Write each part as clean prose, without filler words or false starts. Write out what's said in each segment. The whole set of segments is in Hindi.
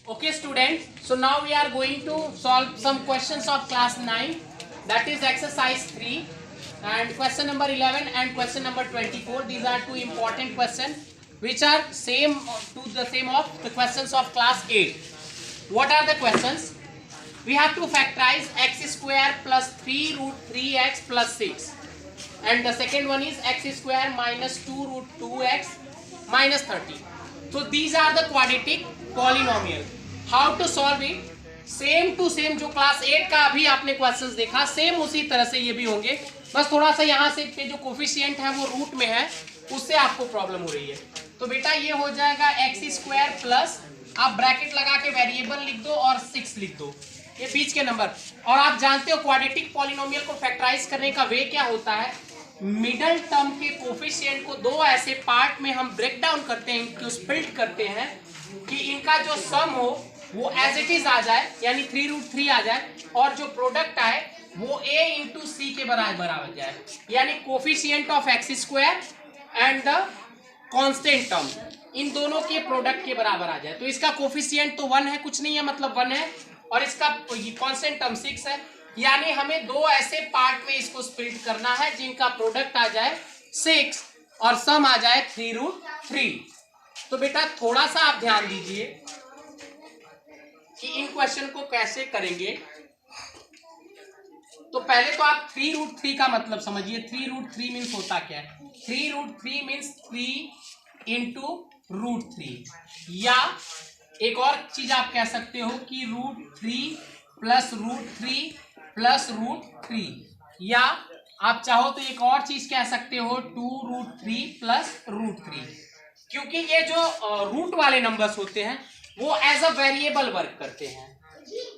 Okay student, so now we are going to solve some questions of class 9, that is exercise 3 and question number 11 and question number 24. These are two important questions which are same to the same of the questions of class 8. What are the questions? We have to factorize x square plus 3 root 3x plus 6, and the second one is x square minus 2 root 2x minus 30. So these are the quadratic polynomial. How to solve it? Same to same जो क्लास 8 का अभी आपने क्वेश्चंस देखा, सेम उसी तरह से ये भी होंगे, बस थोड़ा सा यहाँ से पे जो कोफिशिएंट है वो रूट में है, उससे आपको प्रॉब्लम हो रही है. तो बेटा ये हो जाएगा एक्स स्क्वायर प्लस, आप ब्रैकेट लगा के वेरिएबल लिख दो और 6 लिख दो, ये बीच के नंबर. और आप जानते हो क्वाड्रेटिक पॉलिनोमियल को फैक्टराइज करने का वे क्या होता है, मिडल टर्म के कोफिशिएंट को दो ऐसे पार्ट में हम ब्रेक डाउन करते हैं, इनको स्प्लिट करते हैं कि इनका जो सम हो वो एज इट इज आ जाए, यानी 3 रूट 3 आ जाए, और जो प्रोडक्ट आए वो a इंटू सी के बराबर आ जाए, यानी coefficient of x square and the constant term, इन दोनों के प्रोडक्ट के बराबर आ जाए. तो इसका कोफिशिएंट तो 1 है, कुछ नहीं है मतलब 1 है, और इसका कांस्टेंट टर्म 6 है, यानी हमें दो ऐसे पार्ट में इसको स्प्लिट करना है जिनका प्रोडक्ट आ जाए 6 और सम आ जाए 3 रूट 3. तो बेटा थोड़ा सा आप ध्यान दीजिए कि इन क्वेश्चन को कैसे करेंगे. तो पहले तो आप 3 रूट 3 का मतलब समझिए. 3 रूट 3 मीन्स होता क्या है? 3 रूट 3 मीन्स 3 इंटू रूट 3, या एक और चीज आप कह सकते हो कि root 3 plus root 3 plus root 3, या आप चाहो तो एक और चीज कह सकते हो 2 रूट 3 प्लस रूट 3, क्योंकि ये जो रूट वाले नंबर्स होते हैं वो एज अ वेरिएबल वर्क करते हैं.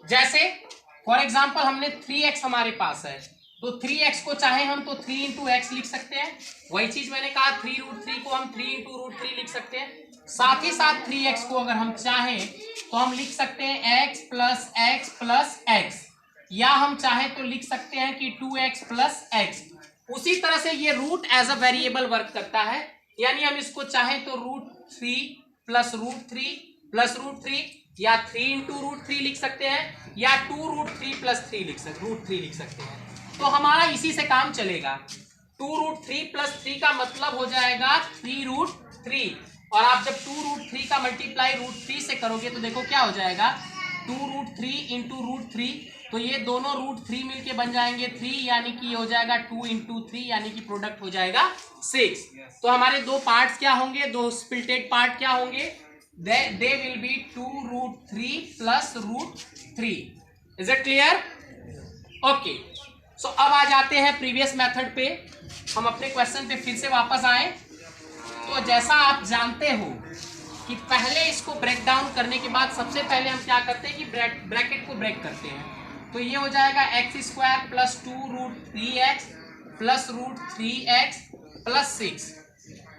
जैसे फॉर एग्जांपल हमने 3x हमारे पास है, तो 3x को चाहे हम तो 3 इंटू एक्स लिख सकते हैं, वही चीज मैंने कहा 3 रूट 3 को हम 3 इंटू रूट 3 लिख सकते हैं. साथ ही साथ 3x को अगर हम चाहें तो हम लिख सकते हैं x प्लस x, या हम चाहे तो लिख सकते हैं कि 2x प्लस x. उसी तरह से ये root as a variable work करता है, यानी हम इसको चाहें तो root 3 plus root 3 plus root 3, या 3 इंटू रूट 3 लिख सकते हैं, या 2 रूट 3 प्लस 3 रूट 3 लिख सकते हैं. तो हमारा इसी से काम चलेगा. 2 रूट 3 प्लस 3 का मतलब हो जाएगा 3 रूट 3, और आप जब 2 रूट 3 का मल्टीप्लाई रूट 3 से करोगे तो देखो क्या हो जाएगा, 2 रूट 3 इंटू रूट 3, तो ये दोनों रूट 3 मिलके बन जाएंगे 3, यानी कि हो जाएगा 2 इंटू 3, यानी कि प्रोडक्ट हो जाएगा 6. तो हमारे दो पार्ट्स क्या होंगे, दो स्प्लिटेड पार्ट क्या होंगे, they will be 2 root 3 plus root 3. Is it clear? Okay. So अब आ जाते हैं प्रीवियस मेथड पे, हम अपने क्वेश्चन पे फिर से वापस आए. तो जैसा आप जानते हो कि पहले इसको ब्रेक डाउन करने के बाद सबसे पहले हम क्या करते हैं कि ब्रैकेट को ब्रेक करते हैं. तो ये हो जाएगा x square plus 2 root 3x plus root 3x plus 6,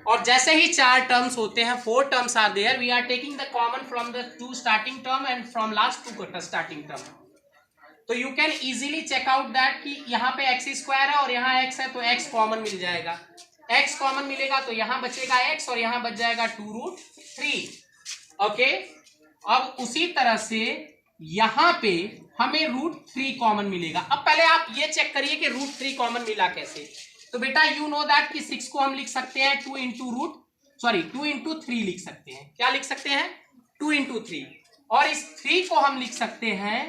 और जैसे ही 4 टर्म्स होते हैं, 4 terms are there, we are taking the common from the 2 starting term and from last 2 starting term. तो you can easily check out that कि यहाँ पे एक्स स्क्वायर है और यहाँ x है, तो x कॉमन मिल जाएगा. x कॉमन मिलेगा तो यहाँ बचेगा x और यहाँ बच जाएगा 2 रूट 3. ओके, अब उसी तरह से यहाँ पे हमें रूट 3 कॉमन मिलेगा. अब पहले आप ये चेक करिए कि रूट 3 कॉमन मिला कैसे. तो बेटा यू नो दैट कि 6 को हम लिख सकते हैं 2 इंटू 3 लिख सकते हैं. क्या लिख सकते हैं? 2 इंटू 3, और इस 3 को हम लिख सकते हैं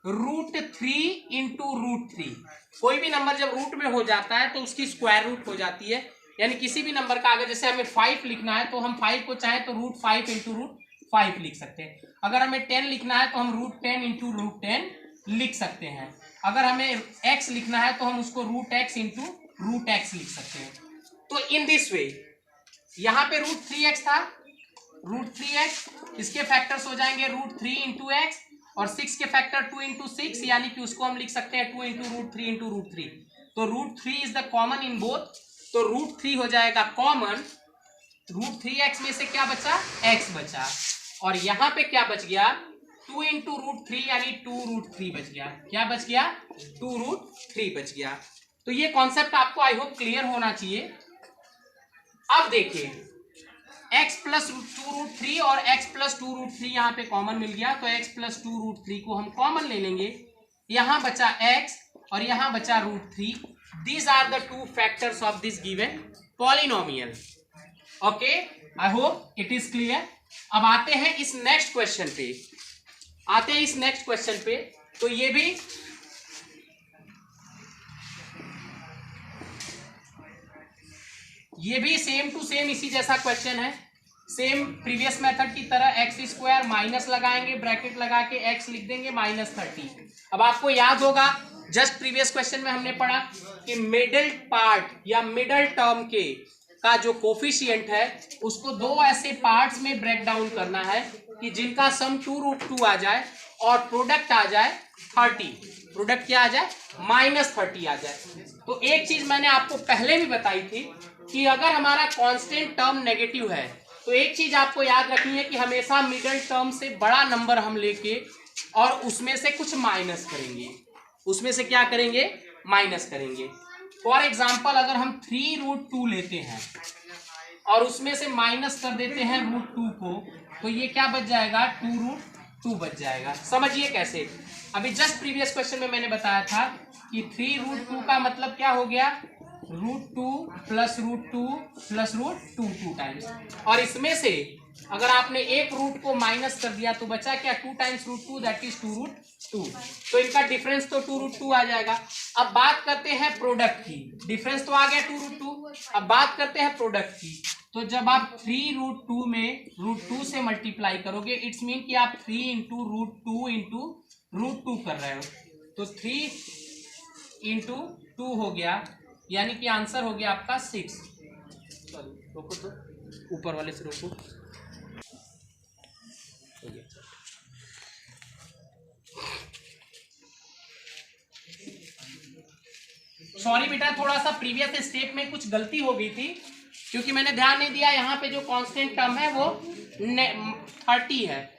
रूट 3 इंटू रूट 3. कोई भी नंबर जब रूट में हो जाता है तो उसकी स्क्वायर रूट हो जाती है, यानी किसी भी नंबर का अगर जैसे हमें 5 लिखना है तो हम 5 को चाहे तो रूट 5 इंटू रूट 5 लिख सकते हैं. अगर हमें 10 लिखना है तो हम रूट 10 इंटू रूट 10 लिख सकते हैं. अगर हमें x लिखना है तो हम उसको root x into root x लिख सकते हैं. तो इन दिस वे यहाँ पे रूट 3x था, रूट 3x, इसके फैक्टर्स हो जाएंगे रूट 3 इंटू एक्स, और 6 के फैक्टर 2 इंटू 6, यानी कि उसको हम लिख सकते हैं 2 इंटू रूट 3 इंटू रूट 3. तो root 3 is the common in both, तो रूट 3 हो जाएगा कॉमन. रूट 3x में से क्या बचा? x बचा, और यहाँ पे क्या बच गया? 2 इंटू रूट 3, यानी 2 रूट 3 बच गया. क्या बच गया? 2 रूट 3 बच गया. तो ये कॉन्सेप्ट आपको आई होप क्लियर होना चाहिए. अब देखिए x प्लस 2√3 और x प्लस 2√3 यहाँ पे कॉमन मिल गया, तो x प्लस 2√3 को हम कॉमन ले लेंगे। यहाँ बचा x और यहाँ बचा √3। These are the two factors of this given polynomial. Okay, I hope it is clear. अब आते हैं इस नेक्स्ट क्वेश्चन पे, तो ये भी सेम टू सेम इसी जैसा क्वेश्चन है, सेम प्रीवियस मेथड की तरह। एक्स स्क्वायर माइनस लगाएंगे, ब्रैकेट लगा के एक्स लिख देंगे -30। अब आपको याद होगा जस्ट प्रीवियस क्वेश्चन में हमने पढ़ा कि मिडिल पार्ट या मिडल टर्म के का जो कोफिशिएंट है उसको दो ऐसे पार्ट्स में ब्रेक डाउन करना है कि जिनका सम 2√2 आ जाए और प्रोडक्ट आ जाए 30। प्रोडक्ट क्या आ जाए? -30 आ जाए। तो एक चीज मैंने आपको पहले भी बताई थी कि अगर हमारा कांस्टेंट टर्म नेगेटिव है तो एक चीज आपको याद रखनी है कि हमेशा मिडिल टर्म से बड़ा नंबर हम लेके और उसमें से कुछ माइनस करेंगे। उसमें से क्या करेंगे? माइनस करेंगे। फॉर एग्जाम्पल अगर हम 3√2 लेते हैं और उसमें से माइनस कर देते हैं √2 को, तो ये क्या बच जाएगा? 2√2 बच जाएगा। समझिए कैसे। अभी जस्ट प्रीवियस क्वेश्चन में मैंने बताया था कि 3√2 का मतलब क्या हो गया? √2 प्लस √2 प्लस √2 2 टाइम्स। और इसमें से अगर आपने एक रूट को माइनस कर दिया तो बचा क्या? 2 टाइम्स √2 दैट इज 2√2। तो इनका डिफरेंस तो 2√2 आ जाएगा। अब बात करते हैं प्रोडक्ट की। डिफरेंस तो आ गया 2√2। अब बात करते हैं प्रोडक्ट की। तो जब आप 3√2 में √2 से मल्टीप्लाई करोगे, इट्स मीन कि आप 3 इंटू √2 कर रहे हो, तो 3 इंटू 2 हो गया, यानी कि आंसर हो गया आपका 6। सॉरी, रोको तो, ऊपर वाले से रोको। सॉरी बेटा, थोड़ा सा प्रीवियस स्टेप में कुछ गलती हो गई थी क्योंकि मैंने ध्यान नहीं दिया। यहाँ पे जो कांस्टेंट टर्म है वो 30 है।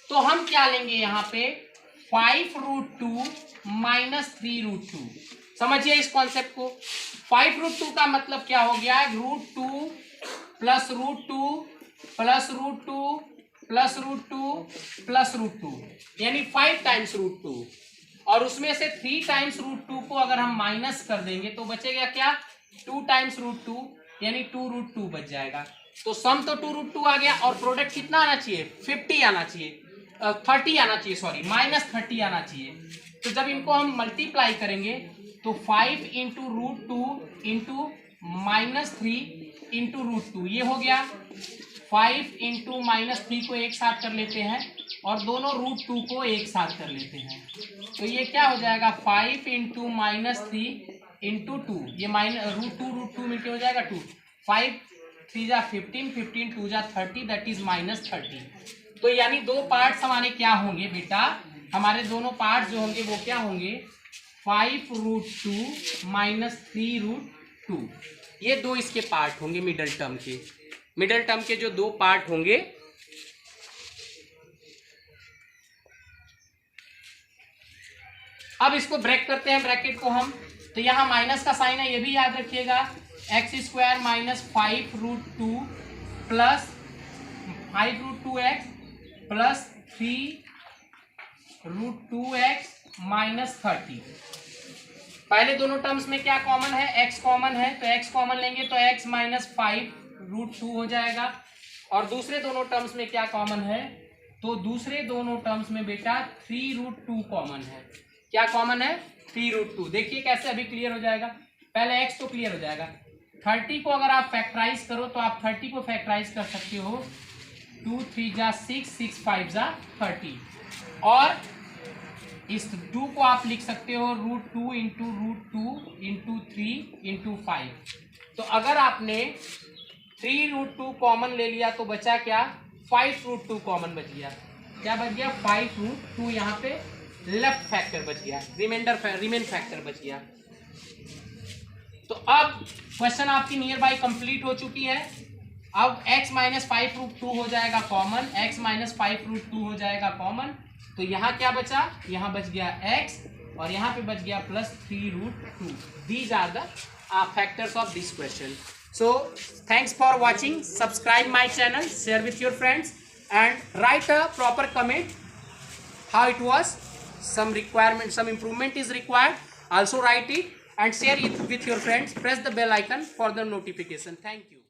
तो हम क्या लेंगे यहाँ पे? 5√2 माइनस 3√2। समझिए इस कॉन्सेप्ट को। 5√2 का मतलब क्या हो गया? √2 प्लस √2 प्लस √2 प्लस √2 प्लस √2, यानी 5 टाइम्स √2। और उसमें से 3 टाइम्स √2 को अगर हम माइनस कर देंगे तो बचेगा क्या? 2 टाइम्स √2, यानी 2√2 बच जाएगा। तो सम तो 2√2 आ गया और प्रोडक्ट कितना आना चाहिए? 50 आना चाहिए, 30 आना चाहिए, सॉरी -30 आना चाहिए। तो जब इनको हम मल्टीप्लाई करेंगे तो 5 इंटू √2 इंटू -3 इंटू √2, ये हो गया। 5 इंटू -3 को एक साथ कर लेते हैं और दोनों √2 को एक साथ कर लेते हैं, तो ये क्या हो जाएगा? 5 इंटू -3 इंटू 2, ये √2 मिलके हो जाएगा 2। 5 3 जा 15, 15 2 जा 30, दैट इज -30। तो यानी दो पार्ट्स हमारे क्या होंगे बेटा? हमारे दोनों पार्ट्स जो होंगे वो क्या होंगे? 5√2 माइनस 3√2। ये दो इसके पार्ट होंगे मिडल टर्म के। मिडल टर्म के जो दो पार्ट होंगे, अब इसको ब्रेक करते हैं ब्रैकेट को हम। तो यहाँ माइनस का साइन है, ये भी याद रखिएगा। x² minus 5√2 plus 5√2x plus 3√2x minus 30। पहले दोनों टर्म्स में क्या कॉमन है? x कॉमन है, तो x कॉमन लेंगे तो x माइनस 5√2 हो जाएगा। और दूसरे दोनों टर्म्स में क्या कॉमन है? तो दूसरे दोनों टर्म्स में बेटा 3√2 कॉमन है। क्या कॉमन है? 3√2। देखिए कैसे अभी क्लियर हो जाएगा। पहले x तो क्लियर हो जाएगा। 30 को अगर आप फैक्टराइज करो तो आप 30 को फैक्टराइज कर सकते हो। 2 3 जा 6, 6 5 जा 30। और इस 2 को आप लिख सकते हो √2 इंटू √2 इंटू 3 इंटू 5। तो अगर आपने 3√2 कॉमन ले लिया तो बचा क्या? 5√2 कॉमन बच गया। क्या बच गया? 5√2 यहाँ पे लेफ्ट फैक्टर बच गया, रिमेन फैक्टर बच गया। तो अब क्वेश्चन आपकी नियर बाई कंप्लीट हो चुकी है। अब x माइनस 5√2 हो जाएगा कॉमन, x माइनस 5√2 हो जाएगा कॉमन। तो यहाँ क्या बचा? यहाँ बच गया x और यहाँ पे बच गया plus 3√2। These are the factors of this question. So thanks for watching. Subscribe my channel, share with your friends, and write a proper comment how it was. Some requirement, some improvement is required, also write it and share it with your friends. Press the bell icon for the notification. Thank you.